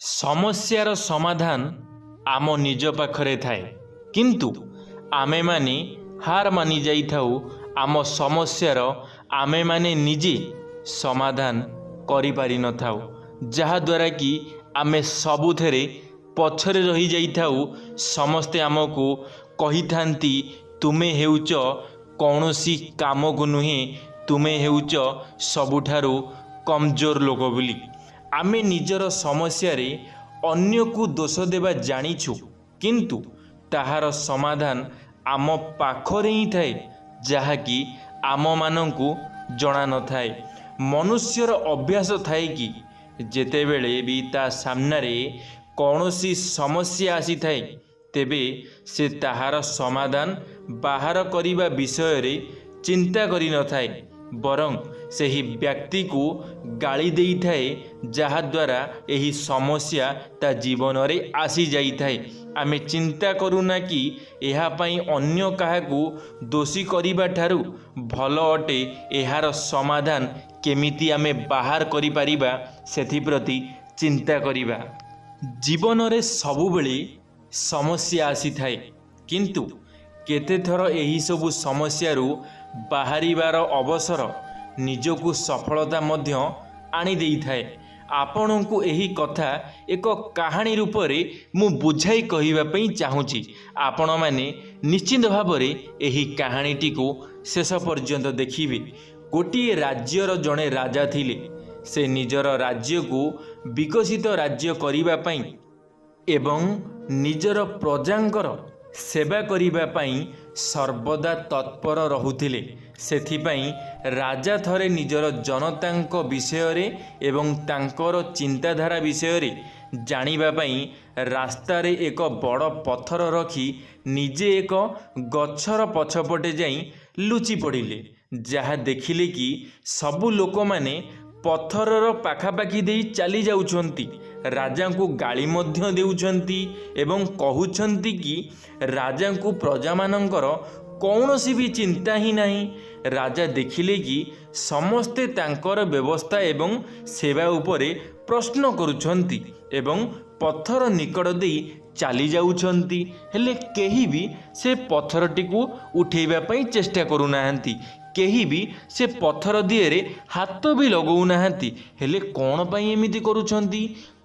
ସମସ୍ୟାର ସମାଧାନ ଆମ ନିଜ ପାଖରେ ଥାଏ, କିନ୍ତୁ ଆମେମାନେ ହାର ମାନି ଯାଇଥାଉ। ଆମ ସମସ୍ୟାର ଆମେମାନେ ନିଜେ ସମାଧାନ କରିପାରିନଥାଉ, ଯାହାଦ୍ୱାରା କି ଆମେ ସବୁଥିରେ ପଛରେ ରହିଯାଇଥାଉ। ସମସ୍ତେ ଆମକୁ କହିଥାନ୍ତି, ତୁମେ ହେଉଛ କୌଣସି କାମକୁ ନୁହେଁ, ତୁମେ ହେଉଛ ସବୁଠାରୁ କମଜୋର ଲୋକ ବୋଲି। ଆମେ ନିଜର ସମସ୍ୟାରେ ଅନ୍ୟକୁ ଦୋଷ ଦେବା ଜାଣିଛୁ, କିନ୍ତୁ ତାହାର ସମାଧାନ ଆମ ପାଖରେ ହିଁ ଥାଏ, ଯାହାକି ଆମମାନଙ୍କୁ ଜଣା ନଥାଏ। ମନୁଷ୍ୟର ଅଭ୍ୟାସ ଥାଏ କି ଯେତେବେଳେ ବି ତା ସାମ୍ନାରେ କୌଣସି ସମସ୍ୟା ଆସିଥାଏ, ତେବେ ସେ ତାହାର ସମାଧାନ ବାହାର କରିବା ବିଷୟରେ ଚିନ୍ତା କରିନଥାଏ, ବରଂ ସେହି ବ୍ୟକ୍ତିକୁ ଗାଳି ଦେଇଥାଏ, ଯାହାଦ୍ୱାରା ଏହି ସମସ୍ୟା ତା ଜୀବନରେ ଆସିଯାଇଥାଏ। ଆମେ ଚିନ୍ତା କରୁନା କି ଏହା ପାଇଁ ଅନ୍ୟ କାହାକୁ ଦୋଷୀ କରିବା ଠାରୁ ଭଲ ଅଟେ ଏହାର ସମାଧାନ କେମିତି ଆମେ ବାହାର କରିପାରିବା, ସେଥିପ୍ରତି ଚିନ୍ତା କରିବା। ଜୀବନରେ ସବୁବେଳେ ସମସ୍ୟା ଆସିଥାଏ, କିନ୍ତୁ କେତେଥର ଏହିସବୁ ସମସ୍ୟାରୁ ବାହାରିବାର ଅବସର ନିଜକୁ ସଫଳତା ମଧ୍ୟ ଆଣିଦେଇଥାଏ। ଆପଣଙ୍କୁ ଏହି କଥା ଏକ କାହାଣୀ ରୂପରେ ମୁଁ ବୁଝାଇ କହିବା ପାଇଁ ଚାହୁଁଛି। ଆପଣମାନେ ନିଶ୍ଚିତ ଭାବରେ ଏହି କାହାଣୀଟିକୁ ଶେଷ ପର୍ଯ୍ୟନ୍ତ ଦେଖିବେ। ଗୋଟିଏ ରାଜ୍ୟର ଜଣେ ରାଜା ଥିଲେ। ସେ ନିଜର ରାଜ୍ୟକୁ ବିକଶିତ ରାଜ୍ୟ କରିବା ପାଇଁ ଏବଂ ନିଜର ପ୍ରଜାଙ୍କର ସେବା କରିବା ପାଇଁ ସର୍ବଦା ତତ୍ପର ରହୁଥିଲେ। ସେଥିପାଇଁ ରାଜା ଥରେ ନିଜର ଜନତାଙ୍କ ବିଷୟରେ ଏବଂ ତାଙ୍କର ଚିନ୍ତାଧାରା ବିଷୟରେ ଜାଣିବା ପାଇଁ ରାସ୍ତାରେ ଏକ ବଡ଼ ପଥର ରଖି ନିଜେ ଏକ ଗଛର ପଛପଟେ ଯାଇ ଲୁଚି ପଡ଼ିଲେ। ଯାହା ଦେଖିଲେ କି ସବୁ ଲୋକମାନେ ପଥରର ପାଖାପାଖି ଦେଇ ଚାଲି ଯାଉଛନ୍ତି, ରାଜାଙ୍କୁ ଗାଳି ମଧ୍ୟ ଦେଉଛନ୍ତି ଏବଂ କହୁଛନ୍ତି କି ରାଜାଙ୍କୁ ପ୍ରଜାମାନଙ୍କର କୌଣସି ବି ଚିନ୍ତା ହିଁ ନାହିଁ। ରାଜା ଦେଖିଲେ କି ସମସ୍ତେ ତାଙ୍କର ବ୍ୟବସ୍ଥା ଏବଂ ସେବା ଉପରେ ପ୍ରଶ୍ନ କରୁଛନ୍ତି ଏବଂ ପଥର ନିକଟ ଦେଇ ଚାଲି ଯାଉଛନ୍ତି, ହେଲେ କେହି ବି ସେ ପଥରଟିକୁ ଉଠେଇବା ପାଇଁ ଚେଷ୍ଟା କରୁନାହାନ୍ତି। କେହି ବି ସେ ପଥର ଦିହରେ ହାତ ବି ଲଗାଉନାହାନ୍ତି। ହେଲେ କ'ଣ ପାଇଁ ଏମିତି କରୁଛନ୍ତି?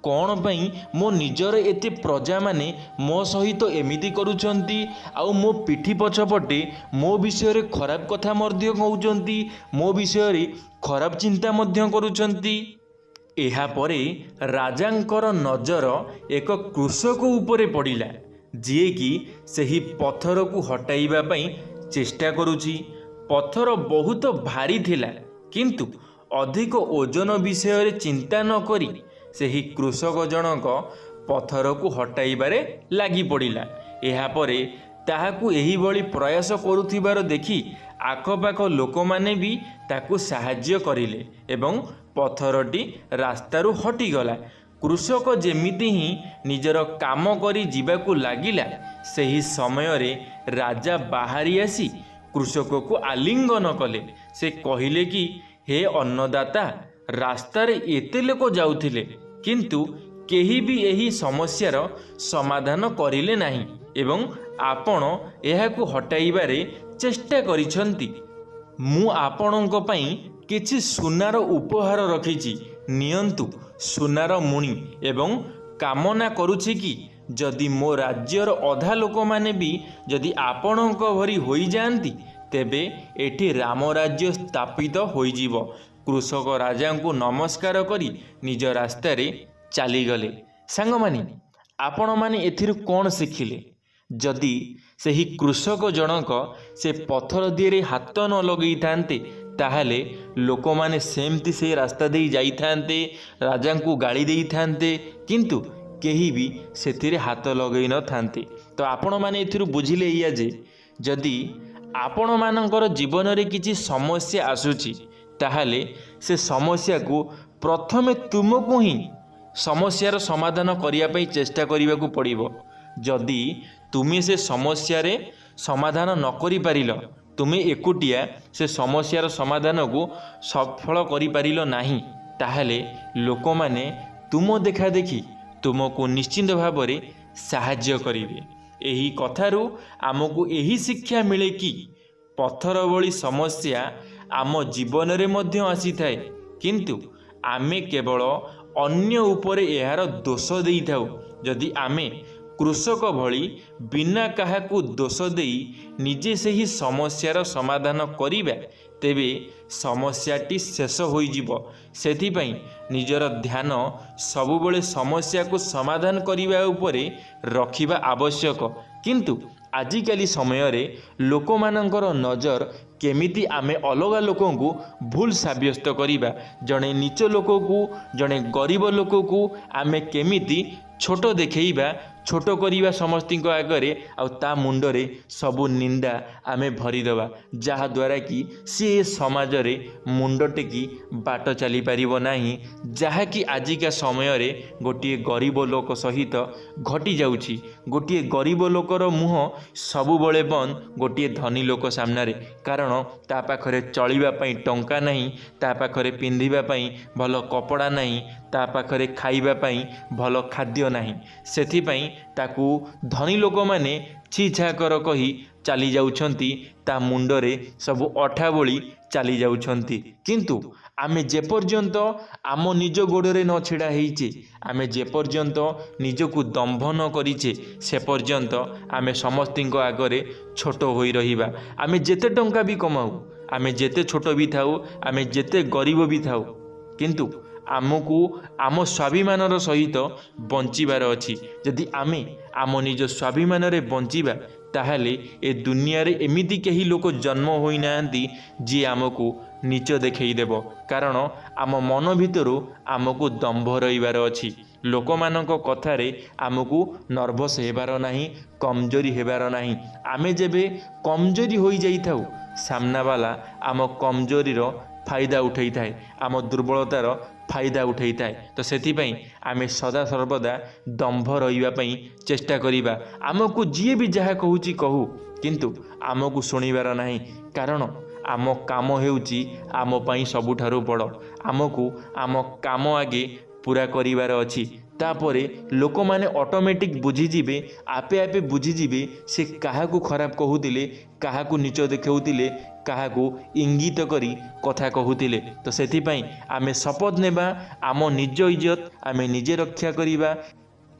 କ'ଣ ପାଇଁ ମୋ ନିଜର ଏତେ ପ୍ରଜାମାନେ ମୋ ସହିତ ଏମିତି କରୁଛନ୍ତି, ଆଉ ମୋ ପିଠି ପଛପଟେ ମୋ ବିଷୟରେ ଖରାପ କଥା ମଧ୍ୟ କହୁଛନ୍ତି, ମୋ ବିଷୟରେ ଖରାପ ଚିନ୍ତା ମଧ୍ୟ କରୁଛନ୍ତି? ଏହାପରେ ରାଜାଙ୍କର ନଜର ଏକ କୃଷକ ଉପରେ ପଡ଼ିଲା, ଯିଏକି ସେହି ପଥରକୁ ହଟାଇବା ପାଇଁ ଚେଷ୍ଟା କରୁଛି। ପଥର ବହୁତ ଭାରୀ ଥିଲା, କିନ୍ତୁ ଅଧିକ ଓଜନ ବିଷୟରେ ଚିନ୍ତା ନ କରି ସେହି କୃଷକ ଜଣକ ପଥରକୁ ହଟାଇବାରେ ଲାଗି ପଡ଼ିଲା। ଏହାପରେ ତାହାକୁ ଏହିଭଳି ପ୍ରୟାସ କରୁଥିବାର ଦେଖି ଆଖପାଖ ଲୋକମାନେ ବି ତାକୁ ସାହାଯ୍ୟ କରିଲେ ଏବଂ ପଥରଟି ରାସ୍ତାରୁ ହଟିଗଲା। କୃଷକ ଯେମିତି ହିଁ ନିଜର କାମ କରି ଯିବାକୁ ଲାଗିଲା, ସେହି ସମୟରେ ରାଜା ବାହାରି ଆସି କୃଷକକୁ ଆଲିଙ୍ଗନ କଲେ। ସେ କହିଲେ କି, ହେ ଅନ୍ନଦାତା, ରାସ୍ତାରେ ଏତେ ଲୋକ ଯାଉଥିଲେ, କିନ୍ତୁ କେହି ବି ଏହି ସମସ୍ୟାର ସମାଧାନ କରିଲେ ନାହିଁ ଏବଂ ଆପଣ ଏହାକୁ ହଟାଇବାରେ ଚେଷ୍ଟା କରିଛନ୍ତି। ମୁଁ ଆପଣଙ୍କ ପାଇଁ କିଛି ସୁନାର ଉପହାର ରଖିଛି, ନିଅନ୍ତୁ ସୁନାର ମୁଣି, ଏବଂ କାମନା କରୁଛି କି ଯଦି ମୋ ରାଜ୍ୟର ଅଧା ଲୋକମାନେ ବି ଯଦି ଆପଣଙ୍କ ଭଳି ହୋଇଯାଆନ୍ତି, ତେବେ ଏଠି ରାମରାଜ୍ୟ ସ୍ଥାପିତ ହୋଇଯିବ। କୃଷକ ରାଜାଙ୍କୁ ନମସ୍କାର କରି ନିଜ ରାସ୍ତାରେ ଚାଲିଗଲେ। ସାଙ୍ଗମାନେ, ଆପଣମାନେ ଏଥିରୁ କ'ଣ ଶିଖିଲେ? ଯଦି ସେହି କୃଷକ ଜଣକ ସେ ପଥର ଦିହରେ ହାତ ନ ଲଗେଇଥାନ୍ତେ, ତାହେଲେ ଲୋକମାନେ ସେମିତି ସେ ରାସ୍ତା ଦେଇ ଯାଇଥାନ୍ତେ, ରାଜାଙ୍କୁ ଗାଳି ଦେଇଥାନ୍ତେ, କିନ୍ତୁ କେହି ବି ସେଥିରେ ହାତ ଲଗେଇ ନଥାନ୍ତେ। ତ ଆପଣମାନେ ଏଥିରୁ ବୁଝିଲେ ଏଇଆ ଯେ ଯଦି ଆପଣମାନଙ୍କର ଜୀବନରେ କିଛି ସମସ୍ୟା ଆସୁଛି, ତାହେଲେ ସେ ସମସ୍ୟାକୁ ପ୍ରଥମେ ତୁମକୁ ହିଁ ସମସ୍ୟାର ସମାଧାନ କରିବା ପାଇଁ ଚେଷ୍ଟା କରିବାକୁ ପଡ଼ିବ। ଯଦି ତୁମେ ସେ ସମସ୍ୟାରେ ସମାଧାନ ନ କରିପାରିଲ, ତୁମେ ଏକୁଟିଆ ସେ ସମସ୍ୟାର ସମାଧାନକୁ ସଫଳ କରିପାରିଲ ନାହିଁ, ତାହେଲେ ଲୋକମାନେ ତୁମ ଦେଖାଦେଖି तुमको निश्चिंत भाव में साहाय्य करिवे। एही कथारू आमको यही शिक्षा मिले कि पत्थर भली समस्या आम जीवन रे मध्य आसी थाए, किंतु आमे केवल अन्य उपरे यार दोष देई थाउ। जदि आमे कृषक भली बिना काहाकू दोष देई निजे से ही समस्यार समाधान करिबा, तेबे समस्याटी शेष होई जिवो। सेथिपई निजर ध्यान सबुबले समस्या को समाधान करिबा उपरे रखिबा आवश्यक। किंतु आजिकाली समय रे लोकमानंकर नजर केमिति आमे अलगा लोकों को भूल साब्यस्त करिबा, जड़े नीच लोक को जड़े गरीब लोक को आमे केमिति छोट देखेइबा, छोट करिबा समस्ती आगरे आ ता मुंडरे सबु निंदा आमे भरीदबा, जहा द्वारा कि सी समाज रे मुंड टेकी बाट चली पारिबो नाही, जहा कि आजिका समय रे गोटे गरीब लोक सहित घटी जाउछि। गोटे गरीब लोकर मुह सबुबले बंद गोटे धनी लोक सामने रे, कारण ता पाखरे चलिबा पई टंका नहीं, ता पाखरे पिंधिबा पई भल कपड़ा नहीं, ता पाखरे खाइबा पई भल खाद्य नहीं। सेथिपई ताकू धनी लोक माने छि छाकर कही चली जाउछंती, ता मुंडरे सबु अठा बोली चली जाउछंती। किंतु आमे जे पर्यंत आम निज गोड़े न छिड़ा हेइचे, आमे जे पर्यंत निजकू दंभ न करिचे, से पर्यंत आमे समस्तिंक आगरे छोट होई रहिबा। आमे जेते टंका भी कमाऊ, आमे जेते छोट भी थाऊ, आमे जेते गरीब भी थाऊ, किंतु आमको आम स्वाभिमान सहित बंचिबार अछि। जदि आमे आम निज स्वाभिमान रे बंचिबा, ताहले ए दुनिया रे एमिति केही लोक जन्म होई नांती जी आमको नीच देखई देव, कारण आम मन भितरु आमको दंभ रहिबार अछि। लोकमानक कथारे आमको नर्भस हेबार नाही, कमजोरी हेबार नाही। आमे जेबे कमजोरी होई जाइथाउ, सामना वाला आम कमजोरीर फायदा उठाई थाए, आम दुर्बलतार फायदा उठाई थाए। तो सेथिपई आमे सदा सर्वदा दंभ रहिबा पई चेष्टा करिबा। आमको जी भी जहा कहूची कहू, किंतु आमको सुनिबार नाही, कारण आम काम हेउची आम पई सबुठारु बड़। आमको आम काम आगे पूरा करिबार अछि, तापरे लोक माने ऑटोमेटिक बुझीजिबे, आपे आपे बुझीजिबे से काहाकू खराब कहूतिले, काहाकू नीच देखाउतिले, काहाकू इंगित करी कथा कहूतिले। तो सेथिपई आमे शपथ नेबा, आम निज इज्जत आमे निजे रक्षा करिबा,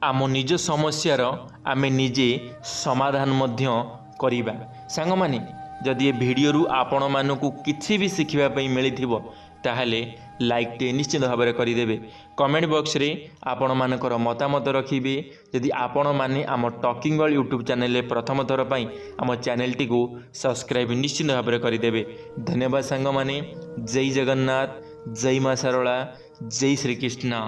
आम निज समस्यार आमे निजे समाधान मध्य करिबा। सांग माने जदि ए भिडियो आपण मानकू किछि भी शिखिबा पई मिलिथिबो, ताहले लाइक टे निश्चित भाव में करदेवे। कमेंट बॉक्स रे आपण मानकर मतामत रखिबे। यदि आपण माने आम टॉकिंग वर्ल्ड यूट्यूब चैनल प्रथम थर पई आम चैनल टी को सब्सक्राइब निश्चित भाव में करदेवे। धन्यवाद सांग माने। जय जगन्नाथ, जय मां शारला, जय श्री कृष्ण।